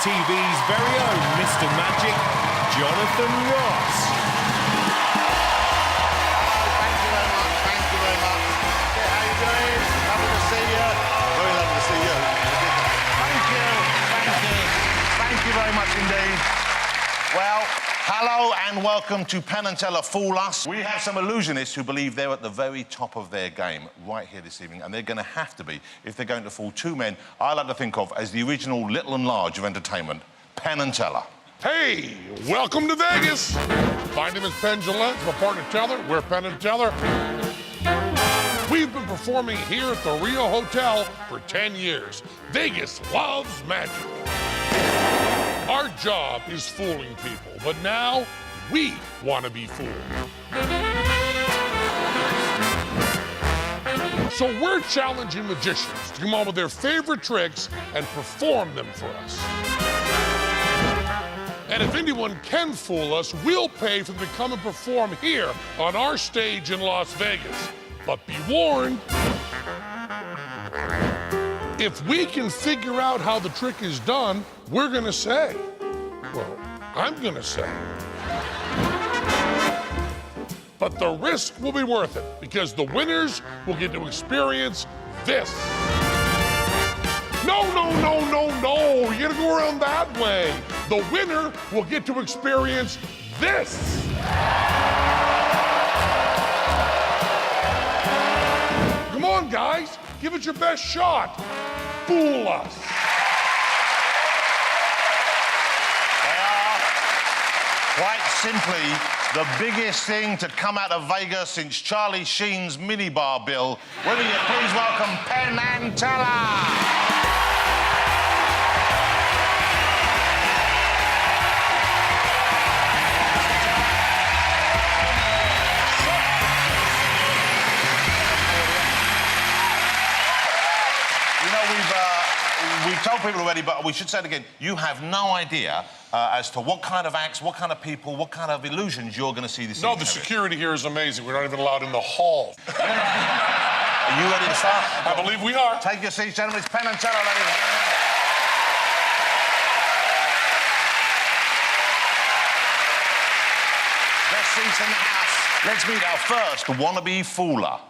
TV's very own Mr. Magic, Jonathan Ross. Thank you very much. Thank you very much. Okay, how you doing? Lovely to see you. Very lovely to see you. Thank you. Thank you. Thank you very much indeed. Well, hello and welcome to Penn Teller Fool Us. We have some illusionists who believe they're at the very top of their game right here this evening, and they're going to have to be if they're going to fool two men I like to think of as the original Little and Large of entertainment, Penn Teller. Hey, welcome to Vegas. My name is Penn Teller, my partner Teller. We're Penn and Teller. We've been performing here at the Rio Hotel for 10 years. Vegas loves magic. Our job is fooling people, but now we want to be fooled. So we're challenging magicians to come up with their favorite tricks and perform them for us. And if anyone can fool us, we'll pay for them to come and perform here on our stage in Las Vegas. But be warned, if we can figure out how the trick is done, we're gonna say, well, I'm gonna say. But the risk will be worth it because the winners will get to experience this. No, no, no, no, no, you gotta go around that way. The winner will get to experience this. Come on, guys, give it your best shot. Fool us. They are, quite simply, the biggest thing to come out of Vegas since Charlie Sheen's minibar bill. Will you please welcome Penn and Teller? We've told people already, but we should say it again. You have no idea as to what kind of acts, what kind of people, what kind of illusions you're going to see this evening. No, the security here is amazing. We're not even allowed in the hall. Are you ready to start? I believe we are. Take your seats, gentlemen. It's Penn and Teller, ladies and gentlemen. Best seats in the house. Let's meet our first wannabe fooler.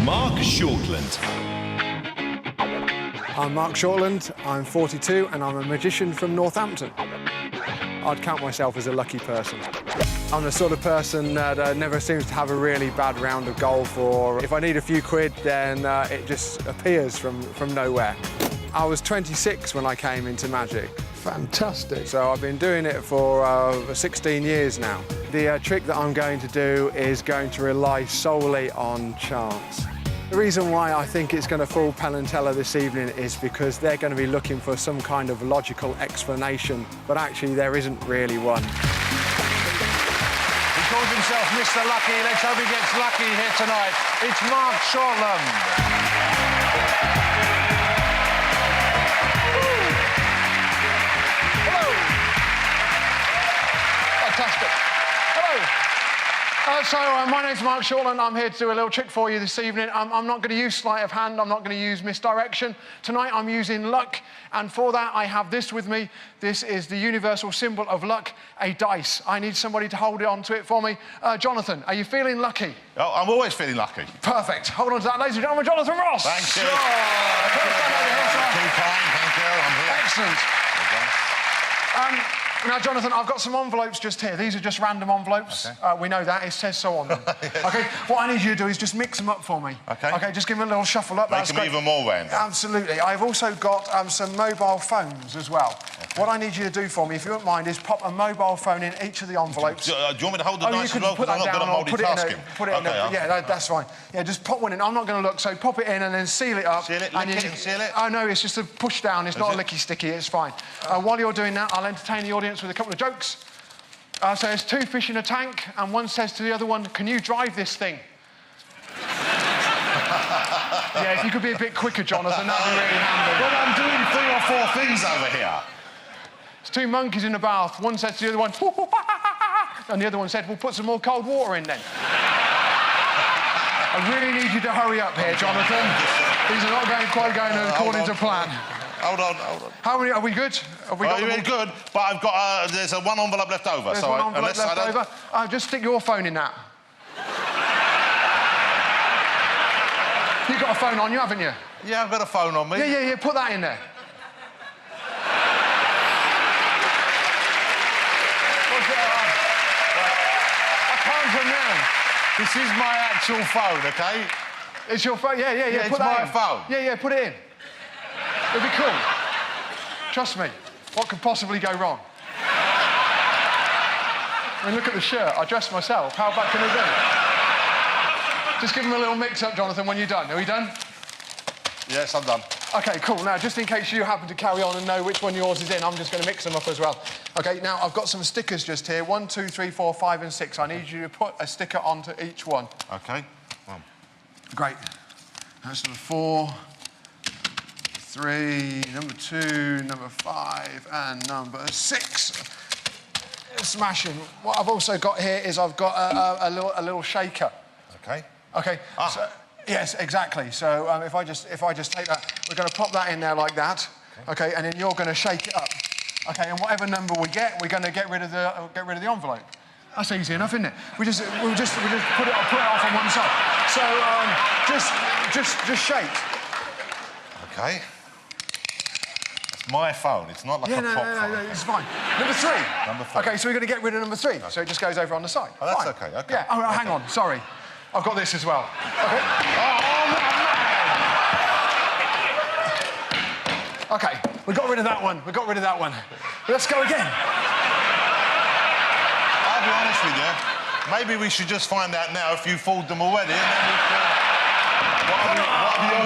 Mark Shortland. I'm Mark Shortland, I'm 42 and I'm a magician from Northampton. I'd count myself as a lucky person. I'm the sort of person that never seems to have a really bad round of golf, or if I need a few quid, then it just appears from nowhere. I was 26 when I came into magic. Fantastic. So I've been doing it for 16 years now. The trick that I'm going to do is going to rely solely on chance. The reason why I think it's going to fool Penn and Teller this evening is because they're going to be looking for some kind of logical explanation, but actually there isn't really one. He calls himself Mr. Lucky. Let's hope he gets lucky here tonight. It's Mark Shortland. Hello. Fantastic. Hello. My name's Mark Shortland. I'm here to do a little trick for you this evening. I'm not going to use sleight of hand. I'm not going to use misdirection. Tonight I'm using luck, and for that I have this with me. This is the universal symbol of luck, a dice. I need somebody to hold on to it for me. Jonathan, are you feeling lucky? Oh, I'm always feeling lucky. Perfect. Hold on to that, ladies and gentlemen. Jonathan Ross. Thank you. Too kind, thank you. I'm here. Excellent. Now, Jonathan, I've got some envelopes just here. These are just random envelopes. Okay. We know that. It says so on them. Yes. OK, what I need you to do is just mix them up for me. OK. OK, just give them a little shuffle up. Make them even more random. Absolutely. I've also got some mobile phones as well. Okay. What I need you to do for me, if you wouldn't mind, is pop a mobile phone in each of the envelopes. Do you want me to hold the dice as well? Put that down or put it in Okay. that's fine. Yeah, just pop one in. I'm not going to look, so pop it in and then seal it up. Seal it, lick it and seal it? Oh, no, it's just a push down. It's not a licky sticky. It's fine. While you're doing that, I'll entertain the audience with a couple of jokes. So there's two fish in a tank, and one says to the other one, "Can you drive this thing?" Yeah, if you could be a bit quicker, Jonathan, that'd be really handy. Well, I'm doing 3 or 4 things over here. There's two monkeys in a bath. One says to the other one, and the other one said, "We'll put some more cold water in then." I really need you to hurry up here, Jonathan. These are not quite going according to plan. Hold on. How many, are we good? Have we got You're them all? good, but I've got, there's one envelope left over. There's so one envelope unless left I don't... over. Just stick your phone in that. You've got a phone on you, haven't you? Yeah, I've got a phone on me. Yeah, put that in there. I can't pronounce. This is my actual phone, OK? It's your phone? Yeah, it's put that my in. phone. Yeah, put it in. It'll be cool. Trust me. What could possibly go wrong? I mean, look at the shirt. I dressed myself. How bad can it be? Just give him a little mix-up, Jonathan, when you're done. Are we done? Yes, I'm done. OK, cool. Now, just in case you happen to carry on and know which one yours is in, I'm just going to mix them up as well. OK, now, I've got some stickers just here. 1, 2, 3, 4, 5 and 6. I need you to put a sticker onto each one. OK. Great. That's number 4, 3, number 2, number 5, and number 6. Smashing. What I've also got here is I've got a little shaker. OK. OK. So, yes, exactly. So if I just take that, we're going to pop that in there like that. OK. And then you're going to shake it up. OK. And whatever number we get, we're going to get rid of the envelope. That's easy enough, isn't it? We'll just put it off on one side. So just shake. OK. It's my phone. It's not like a pop phone. No, it's fine. Number 3. Number 3. OK, so we're going to get rid of number 3. So it just goes over on the side. Oh, that's fine. OK. OK. Yeah. Oh, hang on. Sorry. I've got this as well. OK. OK, we got rid of that one. Let's go again. I'll be honest with you. Maybe we should just find out now if you fooled them already, and then we can... What are the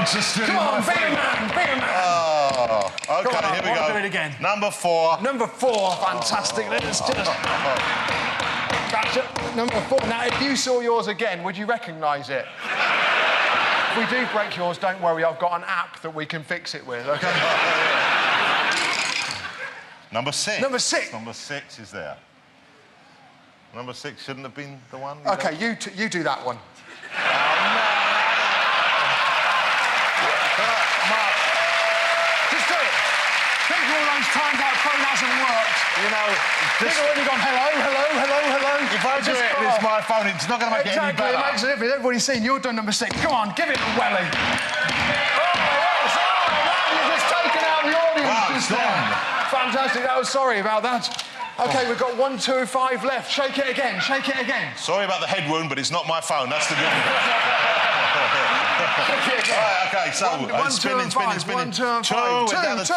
odds of still in my phone? Come on, be a man. Oh, OK, Come on, here we go. do it again. Number 4. Number 4, fantastic. Let's just... Gotcha. Number 4. Now, if you saw yours again, would you recognise it? If we do break yours, don't worry, I've got an app that we can fix it with, OK? Number 6. Number 6. Number 6 is there. Number 6 shouldn't have been the one. OK, you do that one. Mark. Just do it. Think of all those times that phone hasn't worked. You know, Think of when you've gone, hello. if I do it and it's my phone, it's not going to make it any Exactly, better. it makes a difference. Everybody's seen you're done number 6. Come on, give it a welly. You've just taken out the audience. Wow, it's done. Fantastic. Sorry about that. OK, we've got 1, 2, 5 left. Shake it again. Sorry about the head wound, but it's not my phone. That's the good news. Shake it again. Right, OK, so spinning. 1, 2, and 5. 2. We're down to 2.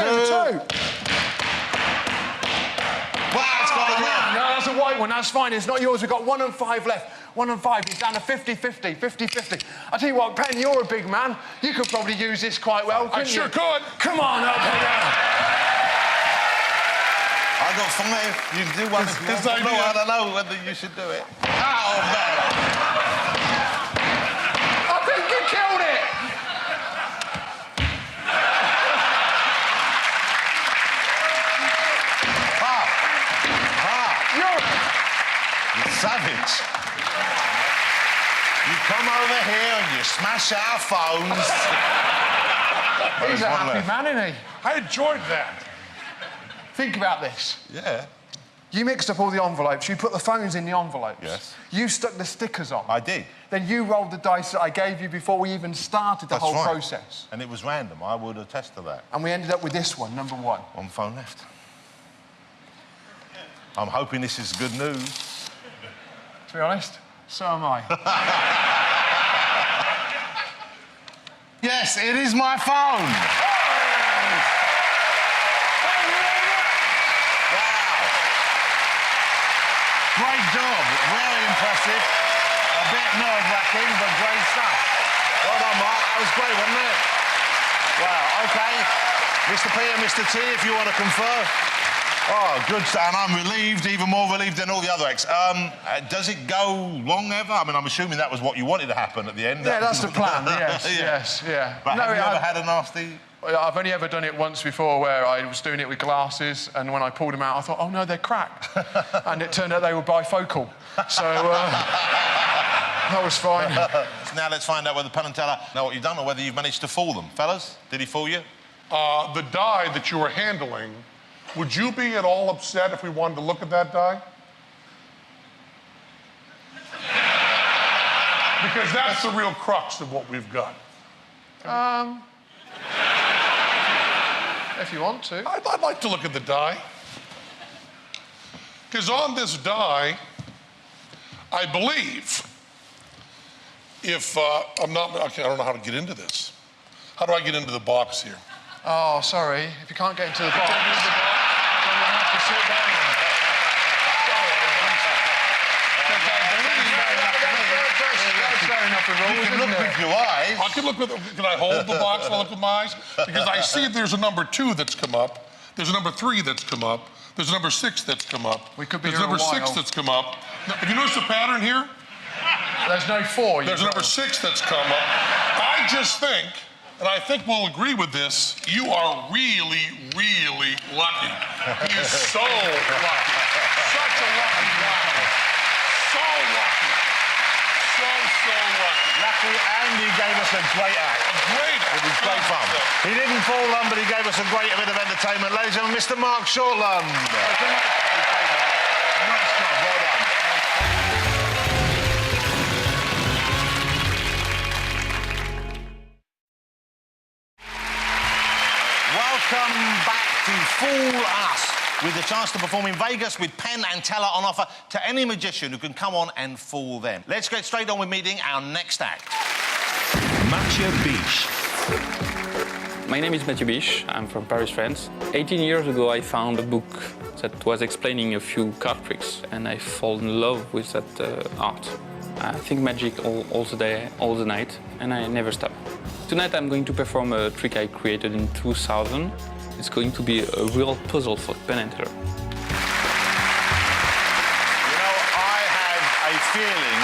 Wow, it's got it now. No, that's a white one. That's fine. It's not yours. We've got 1 and 5 left. 1 and 5. It's down to 50-50. 50-50. I tell you what, Penn, you're a big man. You could probably use this quite well, couldn't you? I sure could. Come on up here. I got 5. You can do one if you want. No, I don't know whether you should do it. Oh, man. I think you killed it. You savage. You come over here and you smash our phones. He's a happy man, isn't he? I enjoyed that. Think about this. Yeah. You mixed up all the envelopes. You put the phones in the envelopes. Yes. You stuck the stickers on. I did. Then you rolled the dice that I gave you before we even started the That's whole right. process. And it was random. I would attest to that. And we ended up with this one, number 1. One phone left. I'm hoping this is good news. To be honest, so am I. Yes, it is my phone. Wow. Great job. Very impressive. A bit nerve-wracking, but great stuff. Well done, Mark. That was great, wasn't it? Wow, OK. Mr. P and Mr. T, if you want to confer. Oh, good stuff. And I'm relieved, even more relieved than all the other acts. Does it go long ever? I mean, I'm assuming that was what you wanted to happen at the end. Yeah, that's the plan. Yes, Yeah. yes, yeah. But have you ever had a nasty... I've only ever done it once before where I was doing it with glasses, and when I pulled them out, I thought, oh, no, they're cracked. And it turned out they were bifocal. So that was fine. Now let's find out whether Penn and Teller know what you've done or whether you've managed to fool them. Fellas, did he fool you? the die that you were handling, would you be at all upset if we wanted to look at that die? Because that's the real crux of what we've got. If you want to. I'd like to look at the die. Because on this die, I believe, if I'm not, okay, I don't know how to get into this. How do I get into the box here? Oh, sorry. If you can't get into the box, then you'll have to sit down. That's fair enough with rules, You can isn't look it? with your eyes. I can look with, can I hold the box while I look with my eyes? Because I see there's a number 2 that's come up. There's a number 3 that's come up. There's a number 6 that's come up. We could be There's here a number a 6 while. that's come up. Now, have you noticed the pattern here? There's no 4. There's a number 6 that's come up. I just think, and I think we'll agree with this, you are really, really lucky. He is so lucky. Such a lucky guy. So lucky. So lucky. Lucky, and he gave us a great act. Great. It was great fun. He didn't fall on, but he gave us a great bit of entertainment. Ladies and gentlemen, Mr. Mark Shortland. Nice job, well done. Welcome back to Fool Us, with the chance to perform in Vegas with Penn and Teller on offer to any magician who can come on and fool them. Let's get straight on with meeting our next act. Mathieu Bich. My name is Mathieu Bich. I'm from Paris, France. 18 years ago, I found a book that was explaining a few card tricks, and I fall in love with that art. I think magic all the day, all the night, and I never stop. Tonight, I'm going to perform a trick I created in 2000. It's going to be a real puzzle for Penn Teller. You know, I have a feeling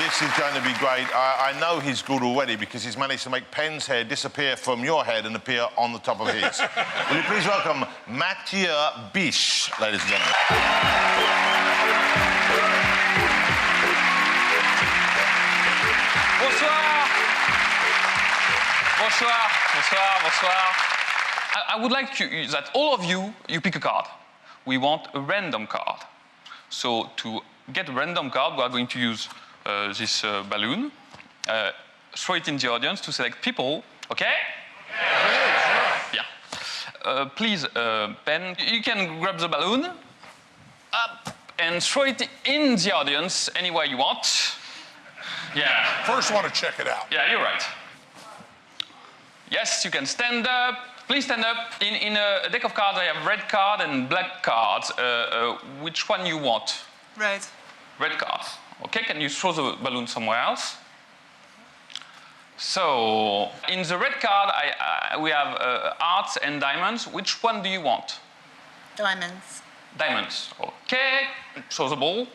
this is going to be great. I know he's good already because he's managed to make Penn's hair disappear from your head and appear on the top of his. Will you please welcome Mathieu Bich, ladies and gentlemen. Bonsoir. I would like that all of you pick a card. We want a random card. So to get a random card, we are going to use this balloon, throw it in the audience to select people, okay? Yeah. Please, Penn, you can grab the balloon up and throw it in the audience anywhere you want. Yeah. First, I want to check it out. Yeah, you're right. Yes, you can stand up. Please stand up. In a deck of cards, I have red card and black cards. Which one you want? Red. Red cards. Okay, can you throw the balloon somewhere else? So, in the red card, we have hearts and diamonds. Which one do you want? Diamonds. Diamonds. Okay, throw the ball.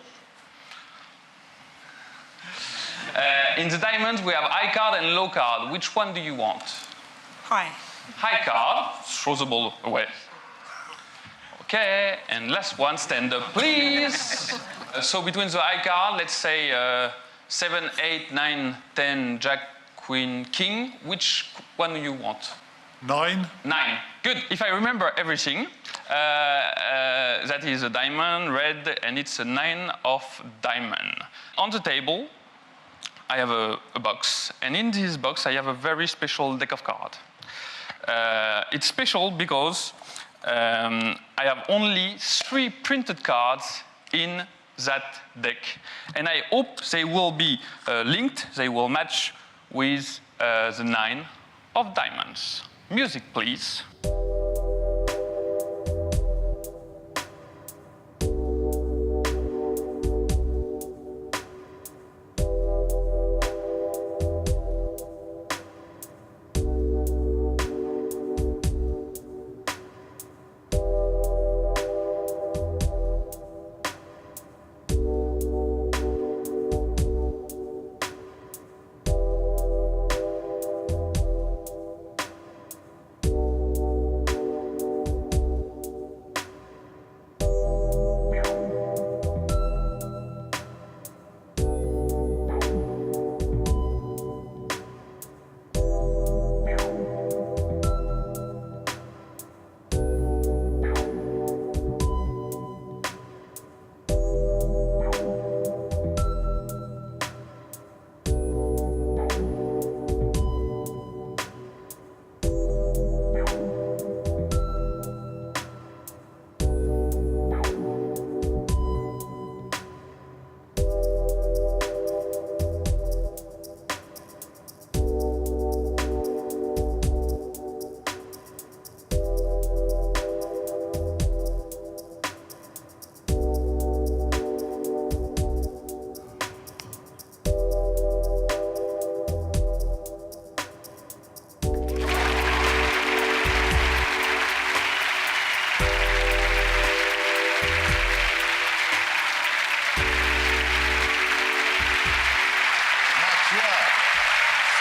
In the diamonds, we have high card and low card. Which one do you want? High. High card, throw the ball away. Okay, and last one, stand up, please. So between the high card, let's say 7, 8, 9, 10, Jack, Queen, King. Which one do you want? 9. 9. Good. If I remember everything, that is a diamond, red, and it's a 9 of diamond. On the table, I have a box, and in this box, I have a very special deck of cards. It's special because I have only 3 printed cards in that deck. And I hope they will be linked, they will match with the 9 of diamonds. Music, please.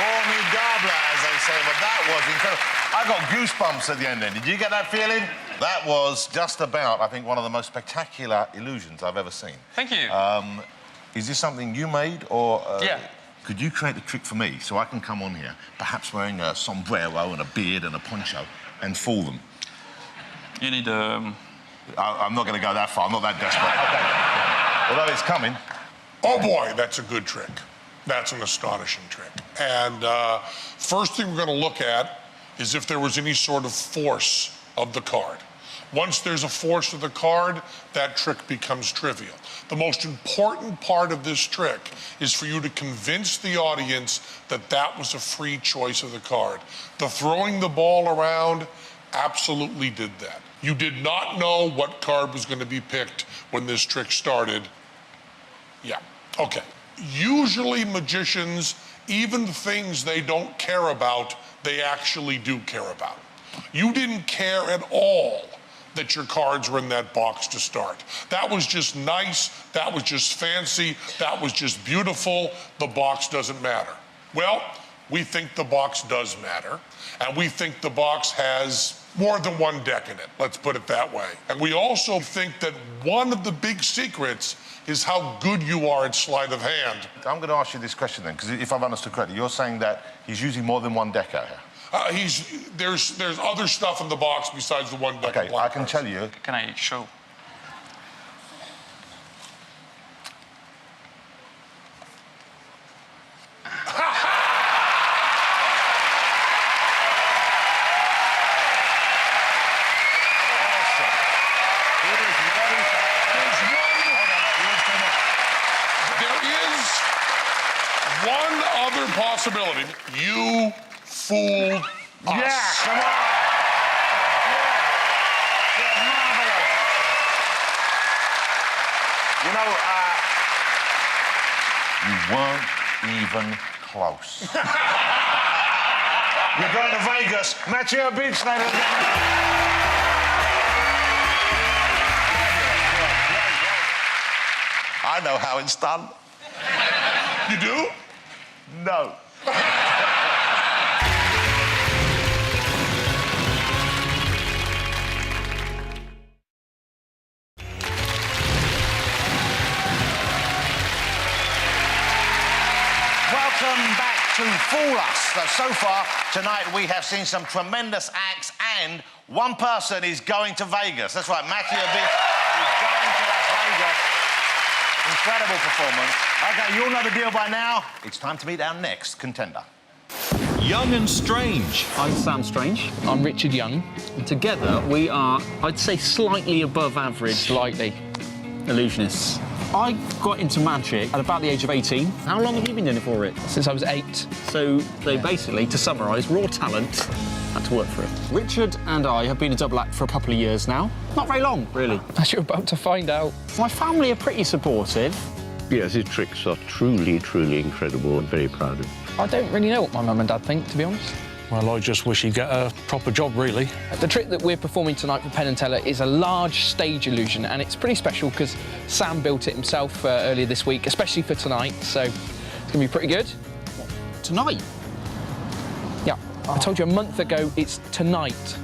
Formidable, as they say, but that was incredible. I got goosebumps at the end then. Did you get that feeling? That was just about, I think, one of the most spectacular illusions I've ever seen. Thank you. Is this something you made, or... Yeah. Could you create a trick for me so I can come on here, perhaps wearing a sombrero and a beard and a poncho, and fool them? You need I'm not going to go that far. I'm not that desperate. Okay. Although it's coming. Oh, boy, that's a good trick. That's an astonishing trick. And first thing we're going to look at is if there was any sort of force of the card. Once there's a force of the card, that trick becomes trivial. The most important part of this trick is for you to convince the audience that that was a free choice of the card. The throwing the ball around absolutely did that. You did not know what card was going to be picked when this trick started. Yeah, okay. Usually magicians, even things they don't care about, they actually do care about. You didn't care at all that your cards were in that box to start. That was just nice, that was just fancy, that was just beautiful. The box doesn't matter. Well, we think the box does matter, and we think the box has more than one deck in it, let's put it that way. And we also think that one of the big secrets is how good you are at sleight of hand. I'm going to ask you this question then, because if I've understood correctly, you're saying that he's using more than one deck out here. There's other stuff in the box besides the one deck. Okay, I can tell you. Can I show? One other possibility. You fooled us. Yeah, come on. Yeah, marvelous. You know, you weren't even close. You're going to Vegas. Mathieu Bich, ladies and gentlemen. I know how it's done. You do? No. Welcome back to Fool Us. So far, tonight we have seen some tremendous acts, and one person is going to Vegas. That's right, Mathieu Bich is going to Las Vegas. Incredible performance. OK, you all know the deal by now. It's time to meet our next contender. Young and Strange. I'm Sam Strange. I'm Richard Young. And together we are, I'd say, slightly above average. Slightly. Illusionists. I got into magic at about the age of 18. How long have you been doing it for, it? Since I was 8. So basically, to summarise, raw talent, had to work for it. Richard and I have been a double act for a couple of years now. Not very long, really. As you're about to find out. My family are pretty supportive. Yes, his tricks are truly, truly incredible. I'm very proud of him. I don't really know what my mum and dad think, to be honest. Well, I just wish he'd get a proper job, really. The trick that we're performing tonight for Penn Teller is a large stage illusion, and it's pretty special because Sam built it himself earlier this week, especially for tonight, so it's going to be pretty good. Tonight? Yeah. I told you a month ago it's tonight.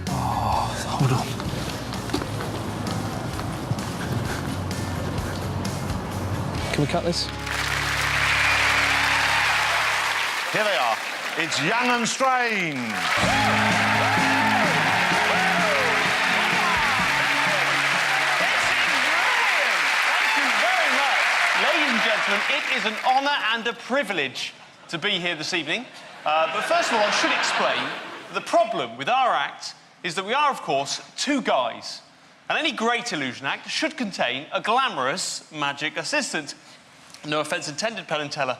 Oh, hold on. Can we cut this? Here they are. It's Young and Strange. Ladies and gentlemen, it is an honour and a privilege to be here this evening. But first of all, I should explain that the problem with our act is that we are, of course, two guys. And any great illusion act should contain a glamorous magic assistant. No offence intended, Penn Teller.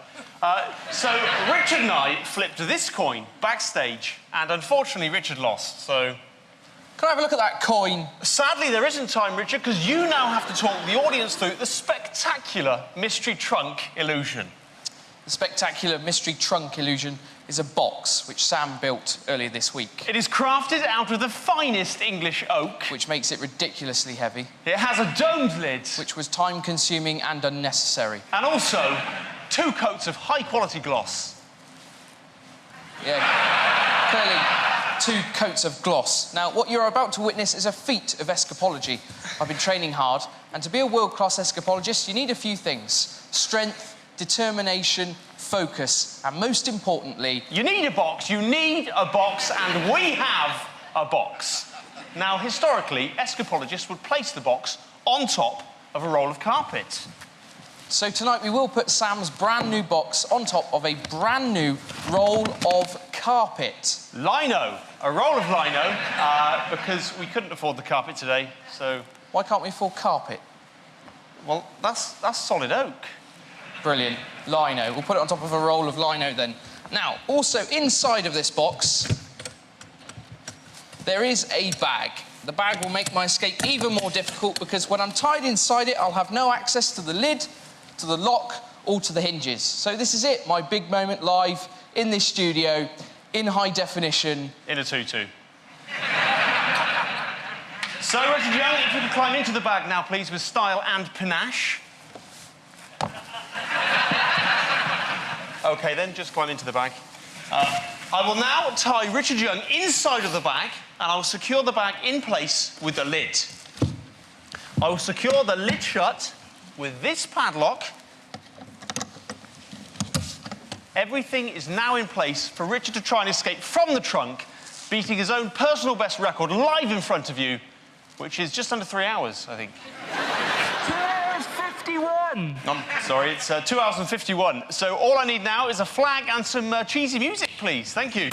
So Richard and I flipped this coin backstage, and unfortunately Richard lost, so... Can I have a look at that coin? Sadly, there isn't time, Richard, because you now have to talk the audience through the spectacular mystery trunk illusion. The spectacular mystery trunk illusion is a box which Sam built earlier this week. It is crafted out of the finest English oak. Which makes it ridiculously heavy. It has a domed lid. Which was time-consuming and unnecessary. And also 2 coats of high-quality gloss. Yeah, clearly 2 coats of gloss. Now, what you're about to witness is a feat of escapology. I've been training hard, and to be a world-class escapologist, you need a few things. Strength, determination, focus, and most importantly... You need a box, and we have a box. Now, historically, escapologists would place the box on top of a roll of carpet. So tonight we will put Sam's brand new box on top of a brand new roll of carpet. Lino, a roll of lino, because we couldn't afford the carpet today, so... Why can't we afford carpet? Well, that's solid oak. Brilliant. Lino. We'll put it on top of a roll of lino then. Now, also inside of this box, there is a bag. The bag will make my escape even more difficult because when I'm tied inside it, I'll have no access to the lid, to the lock, or to the hinges. So this is it, my big moment live in this studio, in high definition. In a tutu. So, Richard Young, if you could climb into the bag now, please, with style and panache. OK, then, just climb into the bag. I will now tie Richard Young inside of the bag, and I will secure the bag in place with the lid. I will secure the lid shut with this padlock. Everything is now in place for Richard to try and escape from the trunk, beating his own personal best record live in front of you, which is just under 3 hours, I think. 2 hours 51! Sorry, it's 2 hours and 51. So all I need now is a flag and some cheesy music, please. Thank you.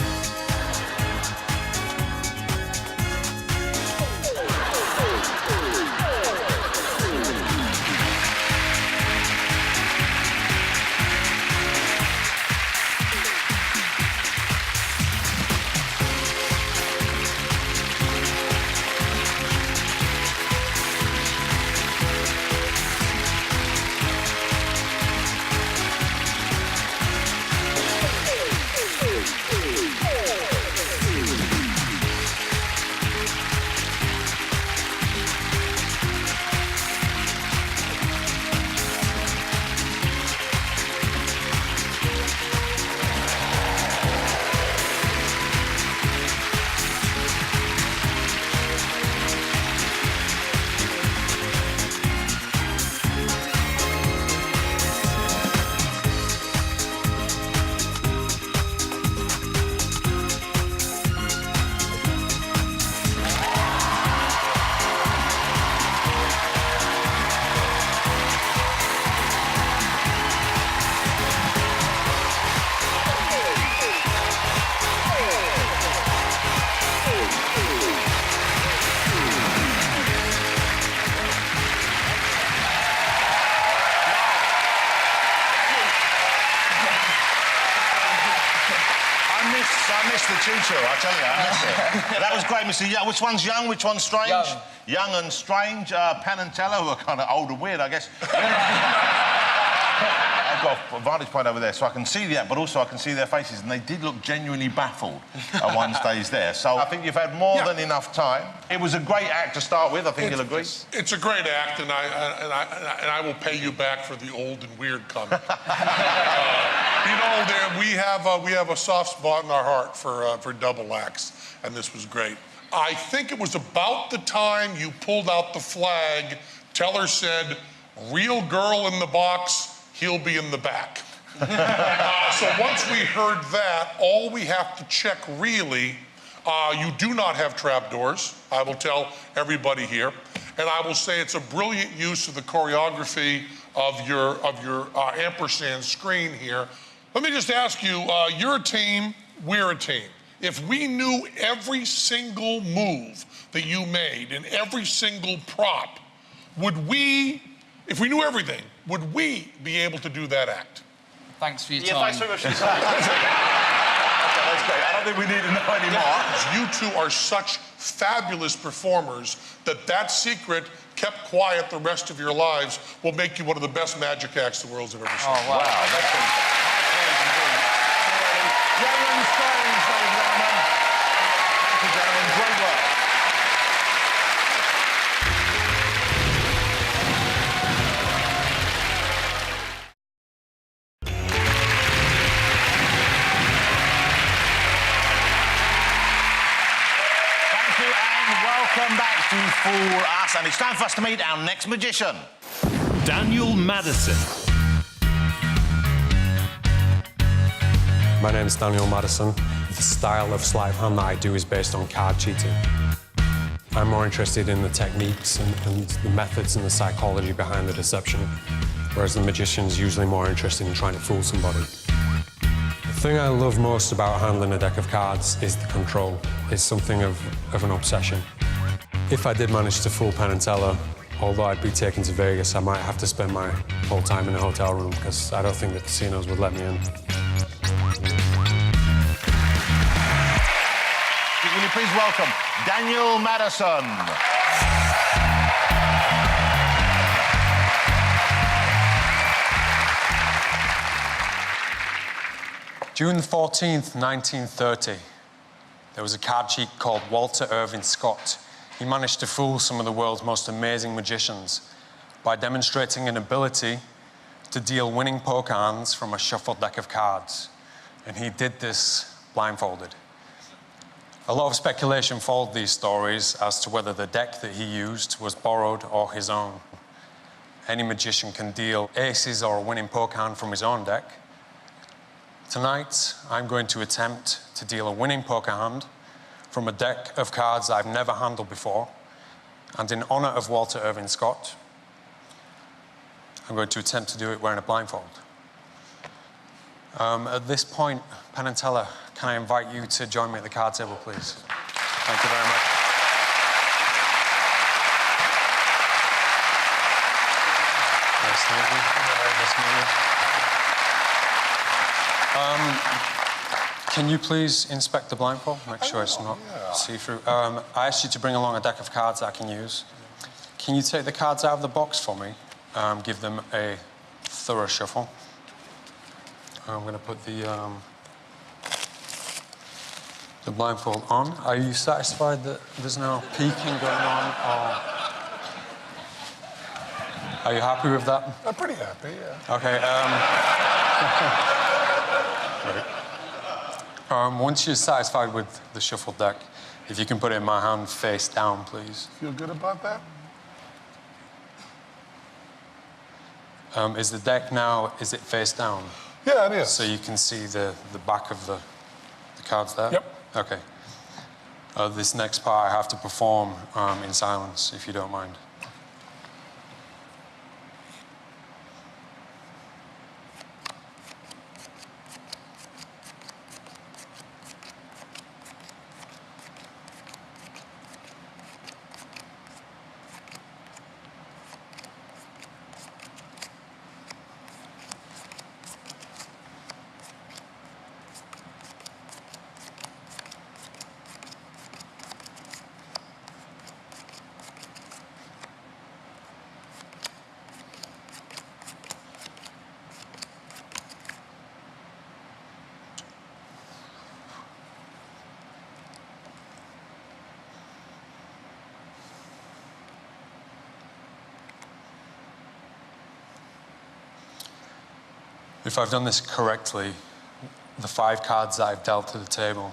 I missed the tutu, I tell you, I missed it. That was great, Mr. Young. Which one's young, which one's strange? Young and strange. Penn and Teller, who are kind of old and weird, I guess. I've got a vantage point over there, so I can see that, but also I can see their faces, and they did look genuinely baffled at one stage there. So I think you've had more than enough time. It was a great act to start with, I think you'll agree. It's a great act, and I will pay you back for the old and weird comment. You know, we have a soft spot in our heart for double acts, and this was great. I think it was about the time you pulled out the flag, Teller said, "Real girl in the box, he'll be in the back." So once we heard that, all we have to check really, you do not have trapdoors, I will tell everybody here, and I will say it's a brilliant use of the choreography of your ampersand screen here. Let me just ask you, you're a team, we're a team. If we knew every single move that you made and every single prop, if we knew everything, would we be able to do that act? Thanks for your time. Yeah, thanks very much for your time. That's great. I don't think we need to know anymore. You two are such fabulous performers that secret, kept quiet the rest of your lives, will make you one of the best magic acts the world's ever seen. Oh, wow. Wow. fool us. And it's time for us to meet our next magician. Daniel Madison. My name is Daniel Madison. The style of sleight of hand that I do is based on card cheating. I'm more interested in the techniques and the methods and the psychology behind the deception, whereas the magician's usually more interested in trying to fool somebody. The thing I love most about handling a deck of cards is the control. It's something of an obsession. If I did manage to fool Penn Teller, although I'd be taken to Vegas, I might have to spend my whole time in a hotel room because I don't think the casinos would let me in. Will you please welcome Daniel Madison. June 14th, 1930, there was a card cheat called Walter Irving Scott. He managed to fool some of the world's most amazing magicians by demonstrating an ability to deal winning poker hands from a shuffled deck of cards. And he did this blindfolded. A lot of speculation followed these stories as to whether the deck that he used was borrowed or his own. Any magician can deal aces or a winning poker hand from his own deck. Tonight, I'm going to attempt to deal a winning poker hand from a deck of cards I've never handled before. And in honor of Walter Irving Scott, I'm going to attempt to do it wearing a blindfold. At this point, Penn and Teller, can I invite you to join me at the card table, please? Thank you very much. Nice to meet you. Nice to meet you. Can you please inspect the blindfold? Make sure it's not see-through. I asked you to bring along a deck of cards that I can use. Can you take the cards out of the box for me? Give them a thorough shuffle. I'm going to put the blindfold on. Are you satisfied that there's no peeking going on, or are you happy with that? I'm pretty happy, yeah. Okay. Once you're satisfied with the shuffled deck, if you can put it in my hand face down, please. Feel good about that? Is the deck now, is it face down? Yeah, it is. So you can see the back of the cards there? Yep. Okay. This next part I have to perform in silence, if you don't mind. If I've done this correctly, the 5 cards that I've dealt to the table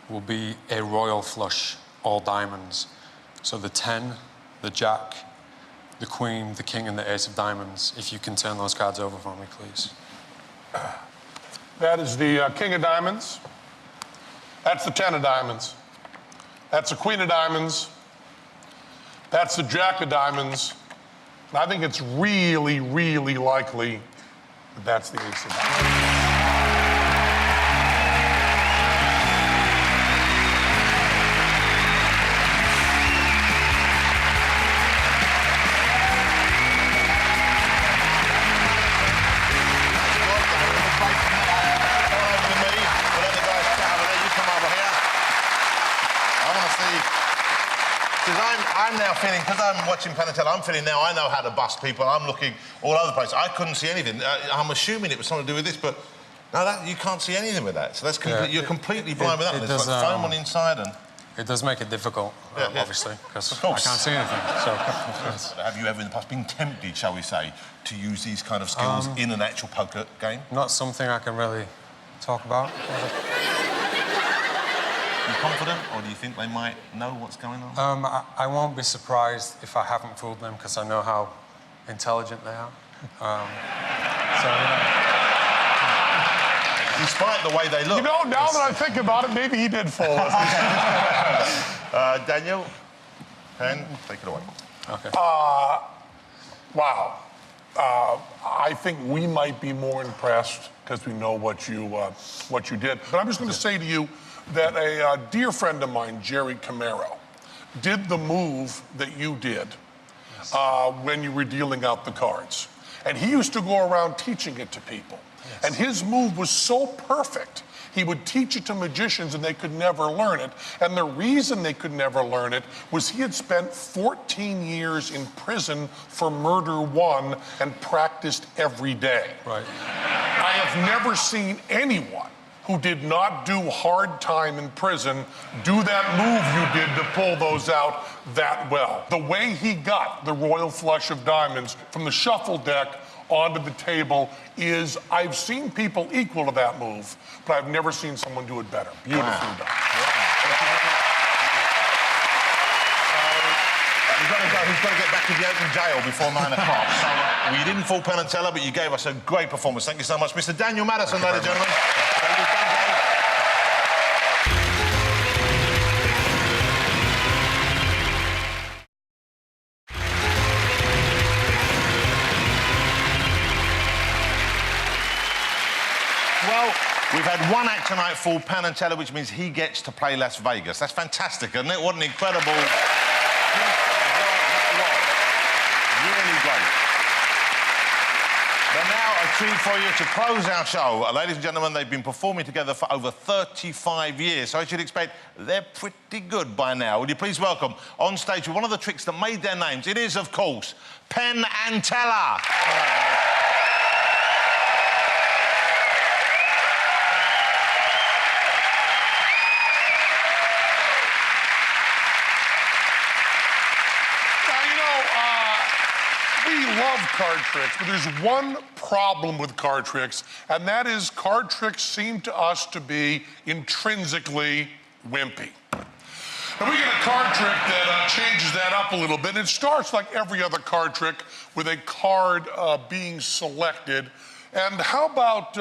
will be a royal flush, all diamonds. So the 10, the jack, the queen, the king, and the ace of diamonds. If you can turn those cards over for me, please. That is the king of diamonds. That's the 10 of diamonds. That's the queen of diamonds. That's the jack of diamonds. And I think it's really, really likely that that's the ace of diamonds. I'm now feeling, because I'm watching Penn Teller, I'm feeling now I know how to bust people. I'm looking all over the place. I couldn't see anything. I'm assuming it was something to do with this, but no, you can't see anything with that. So that's you're completely blind with that. There's like foam on the inside and... It does make it difficult, obviously, because I can't see anything. So, have you ever in the past been tempted, shall we say, to use these kind of skills in an actual poker game? Not something I can really talk about. You confident, or do you think they might know what's going on? I won't be surprised if I haven't fooled them, because I know how intelligent they are. Despite the way they look. You know, now that I think about it, maybe he did fool us. Daniel, Penn, take it away. Okay. Wow. I think we might be more impressed because we know what you did. But I'm just going to say to you that a dear friend of mine, Jerry Camaro, did the move that you did when you were dealing out the cards. And he used to go around teaching it to people. Yes. And his move was so perfect. He would teach it to magicians and they could never learn it. And the reason they could never learn it was he had spent 14 years in prison for murder one and practiced every day. Right. I have never seen anyone who did not do hard time in prison do that move you did to pull those out that well. The way he got the royal flush of diamonds from the shuffle deck onto the table is, I've seen people equal to that move, but I've never seen someone do it better. Beautifully done. He's got to get back to the open jail before 9 o'clock. So we didn't fool Penn and Teller, but you gave us a great performance. Thank you so much, Mr. Daniel Madison, ladies and gentlemen. Well, we've had one act tonight for Penn and Teller, which means he gets to play Las Vegas. That's fantastic, isn't it? What an incredible... Really great. But now a treat for you to close our show. Ladies and gentlemen, they've been performing together for over 35 years, so I should expect they're pretty good by now. Would you please welcome on stage with one of the tricks that made their names? It is, of course, Penn and Teller. Love card tricks, but there's one problem with card tricks, and that is card tricks seem to us to be intrinsically wimpy. And we get a card trick that changes that up a little bit. It starts like every other card trick with a card being selected. And how about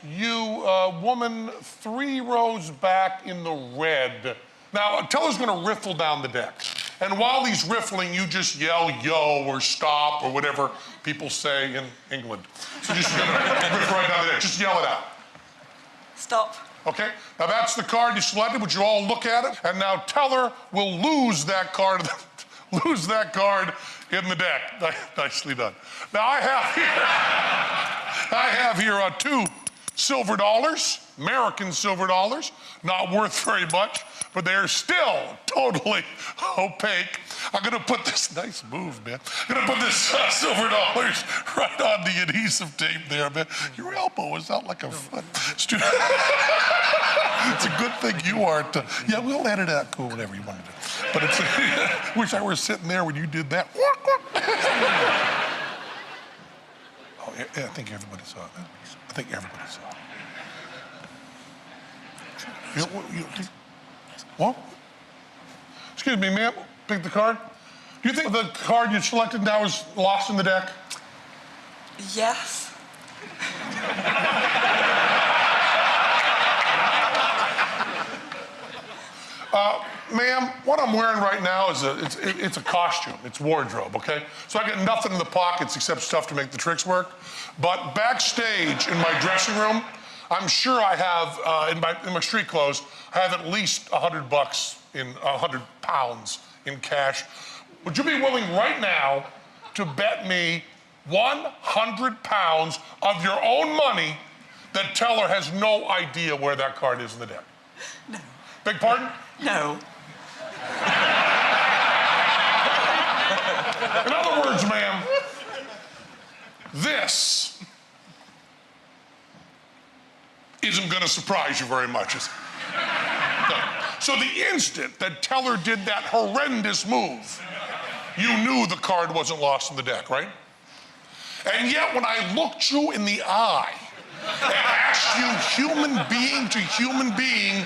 you, woman 3 rows back in the red? Now, Teller's going to riffle down the deck. And while he's riffling, you just yell yo or stop or whatever people say in England. So just riff right down the deck. Just yell it out. Stop. Okay? Now that's the card you selected. Would you all look at it? And now Teller will lose that card in the deck. Nicely done. Now I have here 2 silver dollars, American silver dollars, not worth very much, but they're still totally opaque. I'm gonna put this, nice move, man. I'm gonna put this silver dollars right on the adhesive tape there, man. Your elbow is out like a foot. It's a good thing you aren't. Yeah, we'll edit out, cool, whatever you want to do. But it's, wish I were sitting there when you did that. Oh, yeah, I think everybody saw it, man. I think everybody saw it. What? Excuse me, ma'am. Pick the card. Do you think the card you selected now is lost in the deck? Yes. Ma'am, what I'm wearing right now is it's a costume. It's wardrobe, okay? So I got nothing in the pockets except stuff to make the tricks work. But backstage in my dressing room, I'm sure I have, in my street clothes, I have at least $100 in, 100 pounds in cash. Would you be willing right now to bet me 100 pounds of your own money that Teller has no idea where that card is in the deck? No. Beg pardon? No. In other words, ma'am, this isn't going to surprise you very much, is it? No. So the instant that Teller did that horrendous move, you knew the card wasn't lost in the deck, right? And yet when I looked you in the eye and asked you, human being to human being,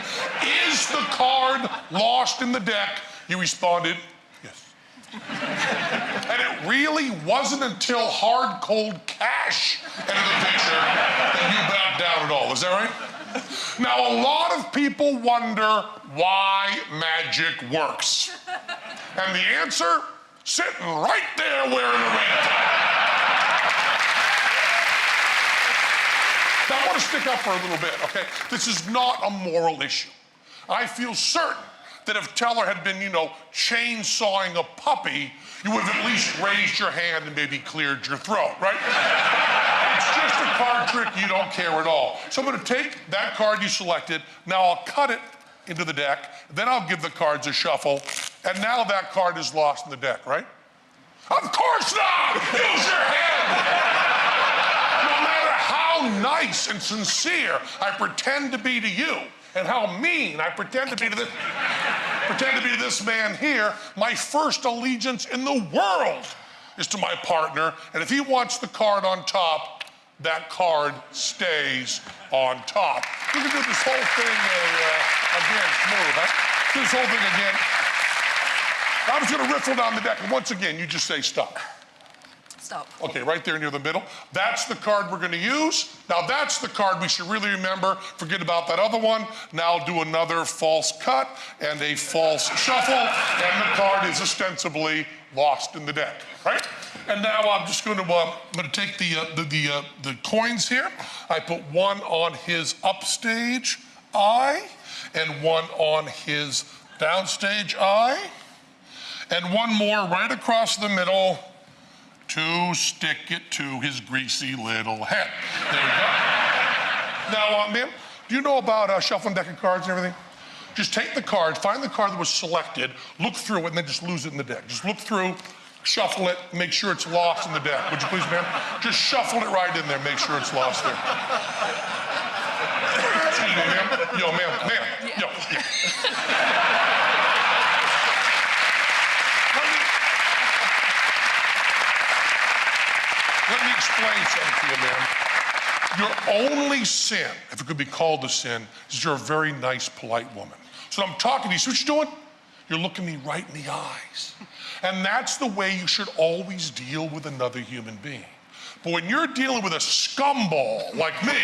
is the card lost in the deck? You responded, yes. And it really wasn't until hard, cold cash entered the picture that you backed down at all. Is that right? Now, a lot of people wonder why magic works. And the answer, sitting right there wearing a red tie. Now, I want to stick up for a little bit, okay? This is not a moral issue. I feel certain that if Teller had been, chainsawing a puppy, you would have at least raised your hand and maybe cleared your throat, right? It's just a card trick, you don't care at all. So I'm going to take that card you selected, now I'll cut it into the deck, then I'll give the cards a shuffle, and now that card is lost in the deck, right? Of course not! Use your head! No matter how nice and sincere I pretend to be to you, and how mean I pretend to be to this man here, my first allegiance in the world is to my partner, and if he wants the card on top, that card stays on top. We can do this whole thing again smooth, huh? Do this whole thing again. I'm just gonna riffle down the deck, and once again, you just say stop. Stop. Okay, right there near the middle. That's the card we're gonna use. Now that's the card we should really remember. Forget about that other one. Now I'll do another false cut and a false shuffle, and the card is ostensibly lost in the deck, right? And now I'm just gonna take the coins here. I put one on his upstage eye, and one on his downstage eye, and one more right across the middle to stick it to his greasy little head. There we go. Now, ma'am, do you know about shuffling deck of cards and everything? Just take the card, find the card that was selected, look through it, and then just lose it in the deck. Just look through, shuffle it, make sure it's lost in the deck. Would you please, ma'am? Just shuffle it right in there, make sure it's lost there. Excuse me, ma'am. Yo, ma'am, yo. Yeah. Let me explain something to you, ma'am. Your only sin, if it could be called a sin, is you're a very nice, polite woman. So I'm talking to you, see what you're doing? You're looking me right in the eyes. And that's the way you should always deal with another human being. But when you're dealing with a scumball like me,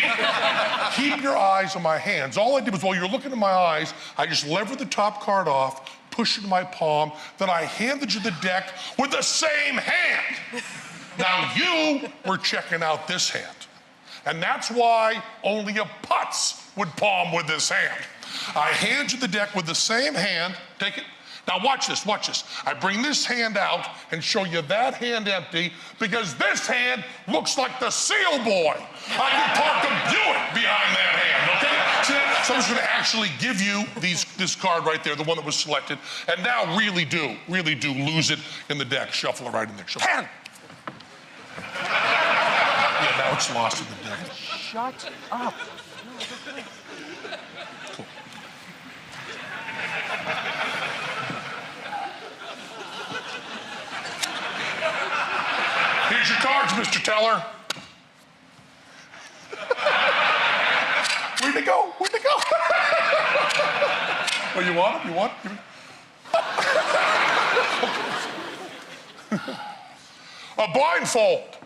keep your eyes on my hands. All I did was, while you're looking in my eyes, I just levered the top card off, pushed it in my palm, then I handed you the deck with the same hand. Now you were checking out this hand. And that's why only a putz would palm with this hand. I hand you the deck with the same hand, take it. Now watch this, watch this. I bring this hand out and show you that hand empty because this hand looks like the seal boy. I can park a Buick behind that hand, okay? So I'm just gonna actually give you this card right there, the one that was selected, and now really do lose it in the deck. Shuffle it right in there, shuffle it. Yeah, now it's lost in the deck. Shut up. Cool. Here's your cards, Mr. Teller. Where'd they go? Where'd they go? Oh, you want them? You want them? A blindfold.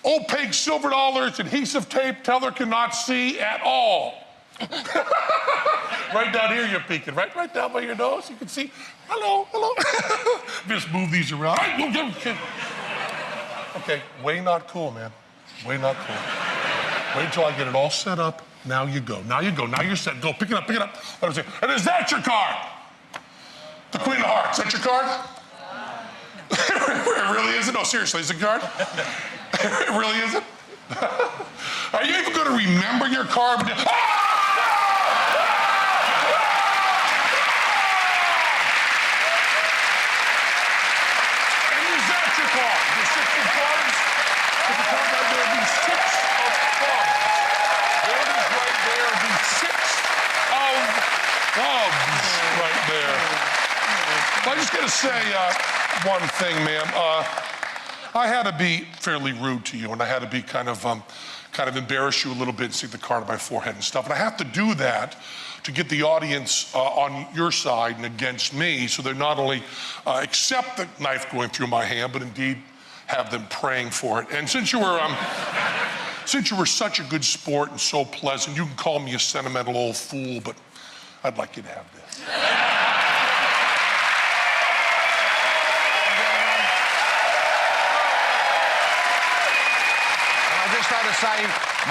Opaque silver dollars, adhesive tape, Teller cannot see at all. Right down here you're peeking, right down by your nose. You can see, hello. Just move these around. Okay, way not cool, man. Way not cool. Wait until I get it all set up. Now you go. Now you're set. Go, pick it up. And is that your card? The Queen of Hearts, is that your card? It really isn't? No, seriously, is it your card? It really isn't? Are you even going to remember your card? And is that your card? The 6 of clubs? With the card right there, the 6 of clubs. There it is right there, the 6 of clubs right there. Well, I'm just going to say one thing, ma'am. I had to be fairly rude to you, and I had to be kind of kind of embarrass you a little bit and stick the card on my forehead and stuff. And I have to do that to get the audience on your side and against me, so they not only accept the knife going through my hand, but indeed have them praying for it. And since you were such a good sport and so pleasant, you can call me a sentimental old fool, but I'd like you to have this. Just had to say,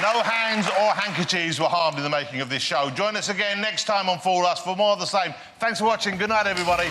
no hands or handkerchiefs were harmed in the making of this show. Join us again next time on Fool Us for more of the same. Thanks for watching. Good night, everybody.